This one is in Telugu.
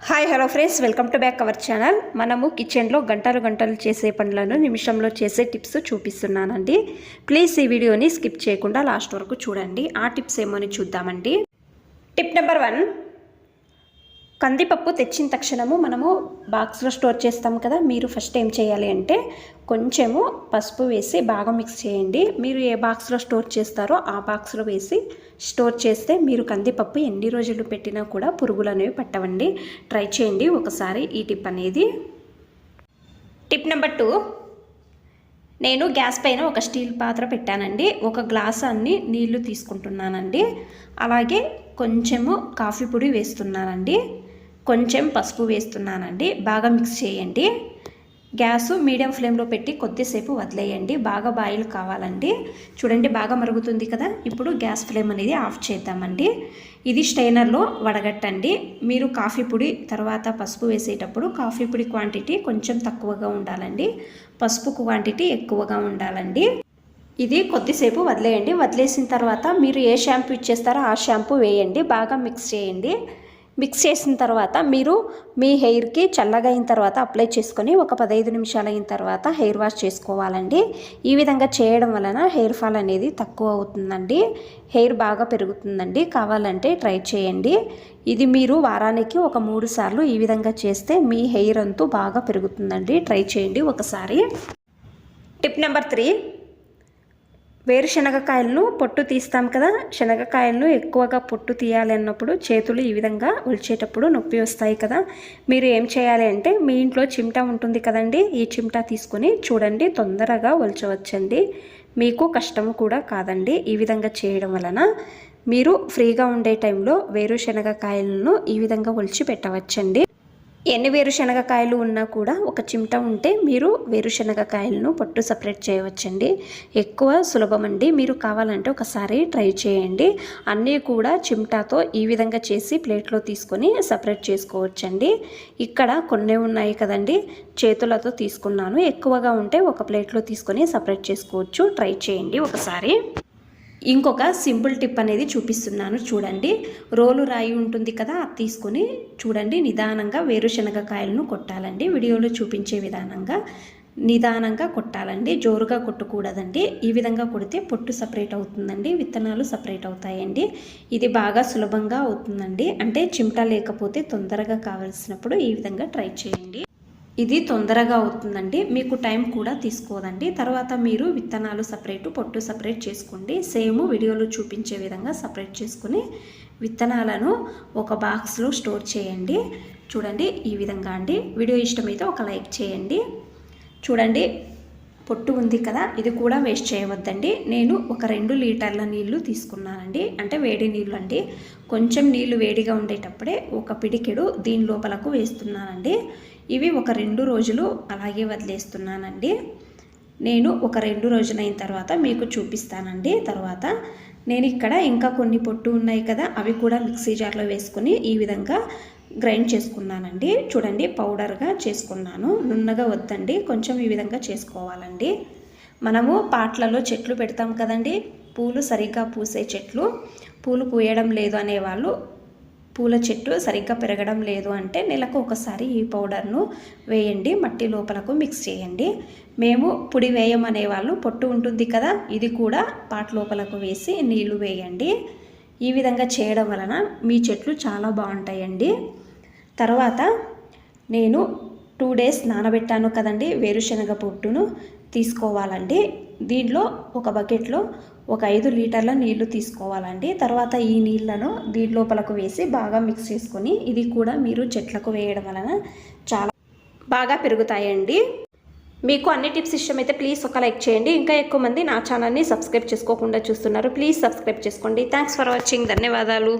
Hi hello friends, welcome to back our channel. మనము కిచెన్లో గంటలు చేసే పనులను నిమిషంలో చేసే టిప్స్ చూపిస్తున్నానండి. ప్లీజ్ ఈ వీడియోని స్కిప్ చేయకుండా లాస్ట్ వరకు చూడండి. ఆ టిప్స్ ఏమని చూద్దామండి. టిప్ నెంబర్ 1, కందిపప్పు తెచ్చిన తక్షణము మనము బాక్స్లో స్టోర్ చేస్తాం కదా. మీరు ఫస్ట్ ఏం చేయాలి అంటే కొంచెము పసుపు వేసి బాగా మిక్స్ చేయండి. మీరు ఏ బాక్స్లో స్టోర్ చేస్తారో ఆ బాక్స్లో వేసి స్టోర్ చేస్తే మీరు కందిపప్పు ఎన్ని రోజులు పెట్టినా కూడా పురుగులు అనేవి పట్టవండి. ట్రై చేయండి ఒకసారి ఈ టిప్ అనేది. టిప్ నెంబర్ 2, నేను గ్యాస్ పైన ఒక స్టీల్ పాత్ర పెట్టానండి. ఒక గ్లాస్ అన్ని నీళ్లు తీసుకుంటున్నానండి. అలాగే కొంచెము కాఫీ పొడి వేస్తున్నానండి. కొంచెం పసుపు వేస్తున్నానండి. బాగా మిక్స్ చేయండి. గ్యాసు మీడియం ఫ్లేమ్లో పెట్టి కొద్దిసేపు వదిలేయండి. బాగా బాయిల్ కావాలండి. చూడండి బాగా మరుగుతుంది కదా. ఇప్పుడు గ్యాస్ ఫ్లేమ్ అనేది ఆఫ్ చేద్దామండి. ఇది స్ట్రైనర్లో వడగట్టండి. మీరు కాఫీ పొడి తర్వాత పసుపు వేసేటప్పుడు కాఫీ పొడి క్వాంటిటీ కొంచెం తక్కువగా ఉండాలండి, పసుపు క్వాంటిటీ ఎక్కువగా ఉండాలండి. ఇది కొద్దిసేపు వదిలేయండి. వదిలేసిన తర్వాత మీరు ఏ షాంపూ ఇచ్చేస్తారో ఆ షాంపూ వేయండి. బాగా మిక్స్ చేయండి. మిక్స్ చేసిన తర్వాత మీరు మీ హెయిర్కి చల్లగా అయిన తర్వాత అప్లై చేసుకొని ఒక 15 నిమిషాలు అయిన తర్వాత హెయిర్ వాష్ చేసుకోవాలండి. ఈ విధంగా చేయడం వలన హెయిర్ ఫాల్ అనేది తక్కువ అవుతుందండి. హెయిర్ బాగా పెరుగుతుందండి. కావాలంటే ట్రై చేయండి. ఇది మీరు వారానికి ఒక 3 సార్లు ఈ విధంగా చేస్తే మీ హెయిర్ అంతా బాగా పెరుగుతుందండి. ట్రై చేయండి ఒకసారి. టిప్ నెంబర్ 3, వేరుశనగకాయలను పొట్టు తీస్తాం కదా. శనగకాయలను ఎక్కువగా పొట్టు తీయాలి అన్నప్పుడు చేతులు ఈ విధంగా ఒలిచేటప్పుడు నొప్పి వస్తాయి కదా. మీరు ఏం చేయాలి అంటే మీ ఇంట్లో చిమ్టా ఉంటుంది కదండి. ఈ చిమ్టా తీసుకొని చూడండి తొందరగా ఒలచవచ్చండి. మీకు కష్టం కూడా కాదండి. ఈ విధంగా చేయడం వలన మీరు ఫ్రీగా ఉండే టైంలో వేరుశనగకాయలను ఈ విధంగా ఒలిచి పెట్టవచ్చండి. ఎన్ని వేరుశనగకాయలు ఉన్నా కూడా ఒక చిమ్టా ఉంటే మీరు వేరుశనగకాయలను పొట్టు సపరేట్ చేయవచ్చండి. ఎక్కువ సులభమండి. మీరు కావాలంటే ఒకసారి ట్రై చేయండి. అన్నీ కూడా చిమ్టాతో ఈ విధంగా చేసి ప్లేట్లో తీసుకొని సపరేట్ చేసుకోవచ్చండి. ఇక్కడ కొన్ని ఉన్నాయి కదండి, చేతులతో తీసుకున్నాను. ఎక్కువగా ఉంటే ఒక ప్లేట్లో తీసుకొని సపరేట్ చేసుకోవచ్చు. ట్రై చేయండి ఒకసారి. ఇంకొక సింపుల్ టిప్ అనేది చూపిస్తున్నాను చూడండి. రోలు రాయి ఉంటుంది కదా, అది తీసుకొని చూడండి నిదానంగా వేరుశనగకాయలను కొట్టాలండి. వీడియోలో చూపించే విధానంగా నిదానంగా కొట్టాలండి. జోరుగా కొట్టకూడదండి. ఈ విధంగా కొడితే పొట్టు సపరేట్ అవుతుందండి, విత్తనాలు సపరేట్ అవుతాయండి. ఇది బాగా సులభంగా అవుతుందండి. అంటే చిమ్టా లేకపోతే తొందరగా కావాల్సినప్పుడు ఈ విధంగా ట్రై చేయండి. ఇది తొందరగా అవుతుందండి. మీకు టైం కూడా తీసుకోదండి. తర్వాత మీరు విత్తనాలు సపరేటు పొట్టు సపరేట్ చేసుకోండి. సేమ్ వీడియోలో చూపించే విధంగా సపరేట్ చేసుకుని విత్తనాలను ఒక బాక్స్లో స్టోర్ చేయండి. చూడండి ఈ విధంగా అండి. వీడియో ఇష్టమైతే ఒక లైక్ చేయండి. చూడండి పొట్టు ఉంది కదా, ఇది కూడా వేస్ట్ చేయవద్దండి. నేను ఒక 2 లీటర్ల నీళ్లు తీసుకున్నానండి. అంటే వేడి నీళ్ళు అండి. కొంచెం నీళ్లు వేడిగా ఉండేటప్పుడే ఒక పిడికెడు దీని లోపలకు వేస్తున్నానండి. ఇవి ఒక 2 రోజులు అలాగే వదిలేస్తున్నానండి. నేను ఒక 2 రోజులైన తర్వాత మీకు చూపిస్తానండి. తర్వాత నేను ఇక్కడ ఇంకా కొన్ని పొట్టు ఉన్నాయి కదా, అవి కూడా మిక్సీ జార్లో వేసుకుని ఈ విధంగా గ్రైండ్ చేసుకున్నానండి. చూడండి పౌడర్గా చేసుకున్నాను. నున్నగా వద్దండి, కొంచెం ఈ విధంగా చేసుకోవాలండి. మనము పాట్లలో చెట్లు పెడతాం కదండి, పూలు సరిగ్గా పూసే చెట్లు. పూలు పూయడం లేదు అనేవాళ్ళు, పూల చెట్టు సరిగ్గా పెరగడం లేదు అంటే నెలకు ఒకసారి ఈ పౌడర్ను వేయండి. మట్టి లోపలకు మిక్స్ చేయండి. మేము పొడి వేయమనేవాళ్ళు పొట్టు ఉంటుంది కదా, ఇది కూడా పాట్ లోపలకు వేసి నీళ్లు వేయండి. ఈ విధంగా చేయడం వలన మీ చెట్లు చాలా బాగుంటాయండి. తర్వాత నేను 2 డేస్ నానబెట్టాను కదండి, వేరుశనగ పొట్టును తీసుకోవాలండి. దీంట్లో ఒక బకెట్లో ఒక 5 లీటర్ల నీళ్లు తీసుకోవాలండి. తర్వాత ఈ నీళ్లను దీని లోపలకు వేసి బాగా మిక్స్ చేసుకొని ఇది కూడా మీరు చెట్లకు వేయడం వలన చాలా బాగా పెరుగుతాయండి. మీకు అన్ని టిప్స్ ఇష్టమైతే ప్లీజ్ ఒక లైక్ చేయండి. ఇంకా ఎక్కువ మంది నా ఛానల్ని సబ్స్క్రైబ్ చేసుకోకుండా చూస్తున్నారు. ప్లీజ్ సబ్స్క్రైబ్ చేసుకోండి. Thanks for watching. ధన్యవాదాలు.